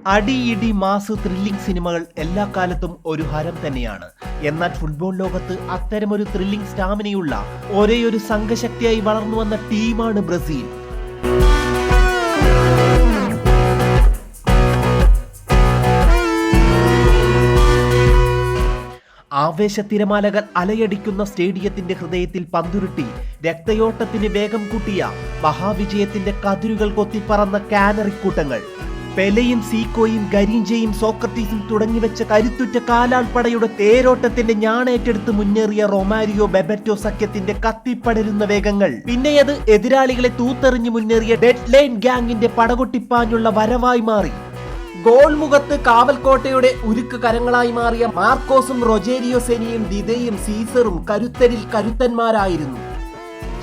അടി ഇടി mass thrilling സിനിമകൾ എല്ലാ കാലത്തും ഒരു ഹരം തന്നെയാണ്. എന്നാൽ ഫുട്ബോൾ ലോകത്ത് അത്തരമൊരു ത്രില്ലിംഗ് സ്റ്റാമിനയുള്ള ഒരേയൊരു സംഘശക്തിയായി വളർന്നു വന്ന ടീമാണ് ബ്രസീൽ. ആവേശ തിരമാലകൾ അലയടിക്കുന്ന സ്റ്റേഡിയത്തിന്റെ ഹൃദയത്തിൽ പന്തുരുട്ടി രക്തയോട്ടത്തിന് വേഗം കൂട്ടിയ മഹാവിജയത്തിന്റെ കതിരുകൾ കൊത്തിപ്പറന്ന കാനറിക്കൂട്ടങ്ങൾ. പെലെയും സീക്കോയും ഗരീഞ്ചയും സോക്രട്ടീസും തുടങ്ങിവെച്ച കരുത്തുറ്റ കാലാൾപ്പടയുടെ തേരോട്ടത്തിന്റെ ഞാണേറ്റെടുത്ത് മുന്നേറിയ റൊമാരിയോ ബെബറ്റോ സഖ്യത്തിന്റെ കത്തിപ്പടരുന്ന വേഗങ്ങൾ, പിന്നെ അത് എതിരാളികളെ തൂത്തെറിഞ്ഞു മുന്നേറിയ ഡെഡ് ലൈൻ ഗ്യാങ്ങിന്റെ പടകൊട്ടിപ്പാഞ്ഞുള്ള വരവായി മാറി. ഗോൾ മുഖത്ത് കാവൽക്കോട്ടയുടെ ഉരുക്ക് കരങ്ങളായി മാറിയ മാർക്കോസും റൊജേരിയോ സെനിയും ദിദയും സീസറും കരുത്തരിൽ കരുത്തന്മാരായിരുന്നു.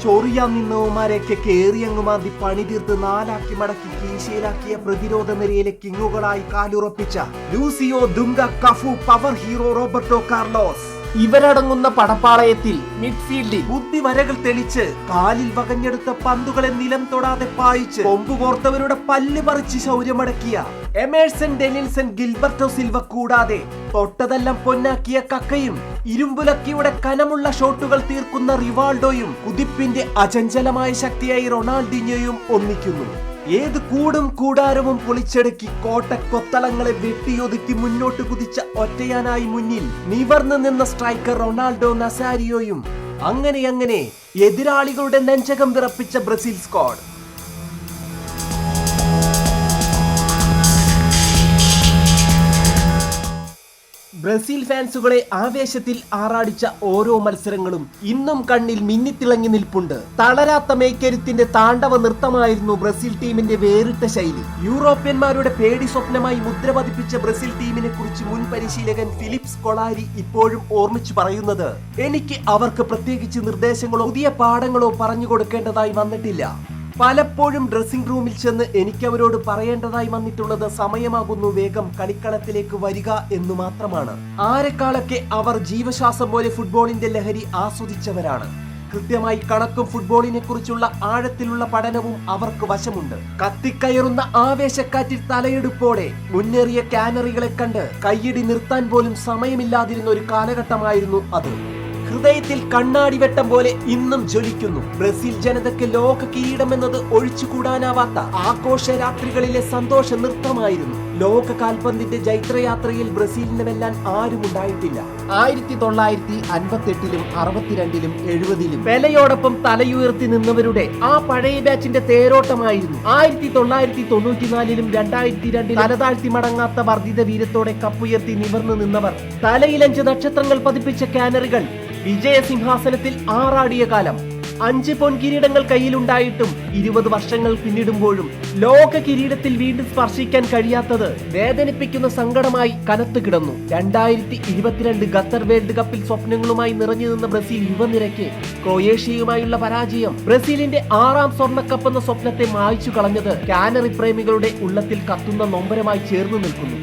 ചൊറിയാൻ നിന്നവന്മാരെയൊക്കെ കേറിയങ്ങുമാന്തി പണി തീർത്ത് നാലാക്കി മടക്കി കീശയിലാക്കിയ പ്രതിരോധ നിരയിലെ കിങ്ങുകളായി കാലുറപ്പിച്ച Lucio Dunga, Cafu, power hero Roberto Carlos ഇവരടങ്ങുന്ന പടപ്പാളയത്തിൽ മിഡ്ഫീൽഡിൽ ബുദ്ധിവരകൾ തെളിച്ച് കാലിൽ വകഞ്ഞെടുത്ത പന്തുകളെ നിലം തൊടാതെ പായിച്ച് കൊമ്പുകോർത്തവരുടെ പല്ല് പറിച്ച് ശൗര്യമടക്കിയ എമേഴ്സൺ, ഡെനിൽസൺ, ഗിൽബർട്ടോ സിൽവ കൂടാതെ തൊട്ടതെല്ലാം പൊന്നാക്കിയ കക്കയും ഇരുമ്പുലക്കിയുടെ കനമുള്ള ഷോട്ടുകൾ തീർക്കുന്ന റിവാൾഡോയും കുതിപ്പിന്റെ അചഞ്ചലമായ ശക്തിയായി റൊണാൾഡിഞ്ഞോയും ഒന്നിക്കുന്നു. ഏത് കൂടും കൂടാരവും പൊളിച്ചെടുക്കി കോട്ടക്കൊത്തളങ്ങളെ വെട്ടിയൊതുക്കി മുന്നോട്ട് കുതിച്ച ഒറ്റയാനായി മുന്നിൽ നിവർന്നു നിന്ന സ്ട്രൈക്കർ റൊണാൾഡോ നസാരിയോയും അങ്ങനെ എതിരാളികളുടെ നെഞ്ചകം വിറപ്പിച്ച ബ്രസീൽ സ്ക്വാഡ്. ബ്രസീൽ ഫാൻസുകളെ ആവേശത്തിൽ ആറാടിച്ച ഓരോ മത്സരങ്ങളും ഇന്നും കണ്ണിൽ മിന്നിത്തിളങ്ങി നിൽപ്പുണ്ട്. തളരാത്ത മേക്കരുത്തിന്റെ താണ്ഡവ നൃത്തമായിരുന്നു ബ്രസീൽ ടീമിന്റെ വേറിട്ട ശൈലി. യൂറോപ്യന്മാരുടെ പേടി സ്വപ്നമായി മുദ്ര പതിപ്പിച്ച ബ്രസീൽ ടീമിനെ കുറിച്ച് മുൻ പരിശീലകൻ ഫിലിപ്പ് സ്കൊളാരി ഇപ്പോഴും ഓർമ്മിച്ചു പറയുന്നത്, എനിക്ക് അവർക്ക് പ്രത്യേകിച്ച് നിർദ്ദേശങ്ങളോ പുതിയ പാഠങ്ങളോ പറഞ്ഞു കൊടുക്കേണ്ടതായി വന്നിട്ടില്ല. പലപ്പോഴും ഡ്രസ്സിംഗ് റൂമിൽ ചെന്ന് എനിക്ക് അവരോട് പറയേണ്ടതായി വന്നിട്ടുള്ളത് സമയമാകുന്നു, വേഗം കളിക്കളത്തിലേക്ക് വരിക എന്നു മാത്രമാണ്. ആരെക്കാളൊക്കെ അവർ ജീവശ്വാസം പോലെ ഫുട്ബോളിന്റെ ലഹരി ആസ്വദിച്ചവരാണ്. കൃത്യമായി കണക്കും ഫുട്ബോളിനെ കുറിച്ചുള്ള ആഴത്തിലുള്ള പഠനവും അവർക്ക് വശമുണ്ട്. കത്തിക്കയറുന്ന ആവേശക്കാറ്റിൽ തലയെടുപ്പോടെ മുന്നേറിയ കാനറികളെ കണ്ട് കയ്യടി നിർത്താൻ പോലും സമയമില്ലാതിരുന്ന ഒരു കാലഘട്ടമായിരുന്നു അത്. ഹൃദയത്തിൽ കണ്ണാടി വെട്ടം പോലെ ഇന്നും ജ്വലിക്കുന്നു. ബ്രസീൽ ജനതയ്ക്ക് ലോക കിരീടം എന്നത് ഒഴിച്ചുകൂടാനാവാത്ത ആഘോഷരാത്രികളിലെ സന്തോഷ നൃത്തമായിരുന്നു. ലോക കാൽപന്തിന്റെ ജൈത്രയാത്രയിൽ ബ്രസീലിനെ വെല്ലാൻ ആരും ഉണ്ടായിട്ടില്ല. 1958-ലും 62-ലും 70-ലും പെലെയോടൊപ്പം തലയുയർത്തി നിന്നവരുടെ ആ പഴയ ബാച്ചിന്റെ തേരോട്ടമായിരുന്നു. 1994-ലും 2002-ലും തലതാഴ്ത്തി മടങ്ങാത്ത വർദ്ധിത വീരത്തോടെ കപ്പുയർത്തി നിവർന്നു നിന്നവർ, തലയിലഞ്ച് നക്ഷത്രങ്ങൾ പതിപ്പിച്ച കാനറികൾ വിജയസിംഹാസനത്തിൽ ആറാടിയ കാലം. 5 പൊൻകിരീടങ്ങൾ കയ്യിലുണ്ടായിട്ടും 20 വർഷങ്ങൾ പിന്നിടുമ്പോഴും ലോക കിരീടത്തിൽ വീണ്ടും സ്പർശിക്കാൻ കഴിയാത്തത് വേദനിപ്പിക്കുന്ന സങ്കടമായി കനത്തു കിടന്നു. 2022 ഖത്തർ വേൾഡ് കപ്പിൽ സ്വപ്നങ്ങളുമായി നിറഞ്ഞു നിന്ന ബ്രസീൽ യുവനിരയ്ക്ക് ക്രൊയേഷ്യയുമായുള്ള പരാജയം ബ്രസീലിന്റെ 6ാം സ്വർണ്ണക്കപ്പ് എന്ന സ്വപ്നത്തെ മായ്ച്ചു കളഞ്ഞത് കാനറി പ്രേമികളുടെ ഉള്ളത്തിൽ കത്തുന്ന നൊമ്പരമായി ചേർന്നു നിൽക്കുന്നു.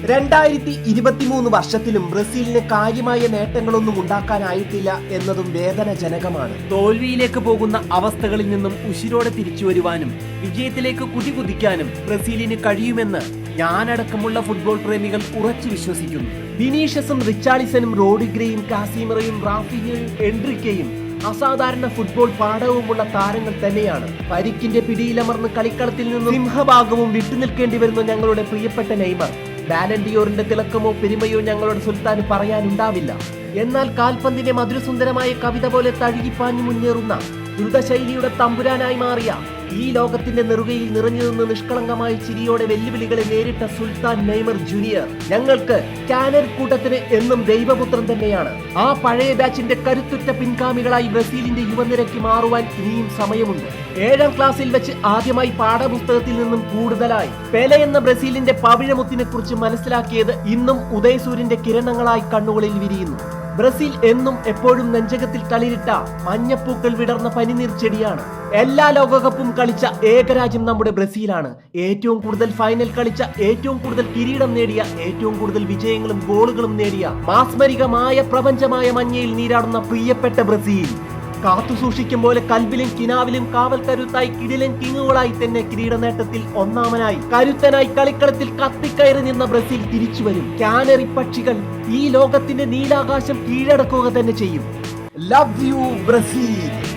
2023 വർഷത്തിലും ബ്രസീലിന് കാര്യമായ നേട്ടങ്ങളൊന്നും ഉണ്ടാക്കാനായിട്ടില്ല എന്നതും വേദനജനകമാണ്. തോൽവിയിലേക്ക് പോകുന്ന അവസ്ഥകളിൽ നിന്നും ഉശിരോടെ തിരിച്ചു വരുവാനും വിജയത്തിലേക്ക് കുതിക്കാനും ബ്രസീലിന് കഴിയുമെന്ന് ഞാനടക്കമുള്ള ഫുട്ബോൾ പ്രേമികൾ ഉറച്ചു വിശ്വസിക്കുന്നു. വിനീഷ്യസും റിച്ചാർലിസനും റോഡിഗ്രയും കാസിമറയും റാഫിനിയും എൻട്രിക്കയും അസാധാരണ ഫുട്ബോൾ പാഠവുമുള്ള താരങ്ങൾ തന്നെയാണ്. പരിക്കിന്റെ പിടിയിലമർന്ന് കളിക്കളത്തിൽ നിന്നും സിംഹഭാഗവും വിട്ടുനിൽക്കേണ്ടി വരുന്ന ഞങ്ങളുടെ പ്രിയപ്പെട്ട നെയ്മർ, ബാലൻഡിയോറിന്റെ തിളക്കമോ പെരുമയോ ഞങ്ങളുടെ സുൽത്താന് പറയാനുണ്ടാവില്ല. എന്നാൽ കാൽപന്തിന്റെ മധുരസുന്ദരമായ കവിത പോലെ തഴുകിപ്പാഞ്ഞു മുന്നേറുന്ന ദ്രുതശൈലിയുടെ തമ്പുരാനായി മാറിയ ഈ ലോകത്തിന്റെ നെറുകയിൽ നിറഞ്ഞു നിന്ന് നിഷ്കളങ്കമായ ചിരിയോടെ വെല്ലുവിളികളെ നേരിട്ട സുൽത്താൻ നെയ്മർ ജൂനിയർ ഞങ്ങൾക്ക് കാനറി കൂട്ടത്തിന് എന്നും ദൈവപുത്രൻ തന്നെയാണ്. ആ പഴയ ബാച്ചിന്റെ കരുത്തുറ്റ പിൻഗാമികളായി ബ്രസീലിന്റെ യുവനിരയ്ക്ക് മാറുവാൻ ഇനിയും സമയമുണ്ട്. 7ാം ക്ലാസ്സിൽ വെച്ച് ആദ്യമായി പാഠപുസ്തകത്തിൽ നിന്നും കൂടുതലായി പെലെ എന്ന ബ്രസീലിന്റെ പവിഴമുത്തിനെ കുറിച്ച് മനസ്സിലാക്കിയത് ഇന്നും ഉദയസൂര്യന്റെ കിരണങ്ങളായി കണ്ണുകളിൽ വിരിയുന്നു. ബ്രസീൽ എന്നും എപ്പോഴും നെഞ്ചകത്തിൽ തളിരിട്ട മഞ്ഞപ്പൂക്കൾ വിടർന്ന പനിനീർ ചെടിയാണ്. എല്ലാ ലോകകപ്പും കളിച്ച ഏകരാജ്യം നമ്മുടെ ബ്രസീലാണ്. ഏറ്റവും കൂടുതൽ ഫൈനൽ കളിച്ച, ഏറ്റവും കൂടുതൽ കിരീടം നേടിയ, ഏറ്റവും കൂടുതൽ വിജയങ്ങളും ഗോളുകളും നേടിയ മാസ്മരികമായ പ്രപഞ്ചമായ മഞ്ഞയിൽ നീരാടുന്ന പ്രിയപ്പെട്ട ബ്രസീൽ. കാത്തു സൂക്ഷിക്കും പോലെ കൽബിലും കിനാവിലും കാവൽ കരുത്തായി കിടിലൻ കിങ്ങുകളായി തന്നെ കിരീട നേട്ടത്തിൽ ഒന്നാമനായി കരുത്തനായി കളിക്കളത്തിൽ കത്തിക്കയറി നിന്ന ബ്രസീൽ തിരിച്ചു വരും. കാനറി പക്ഷികൾ ഈ ലോകത്തിന്റെ നീലാകാശം കീഴടക്കുക തന്നെ ചെയ്യും. Love you Brazil.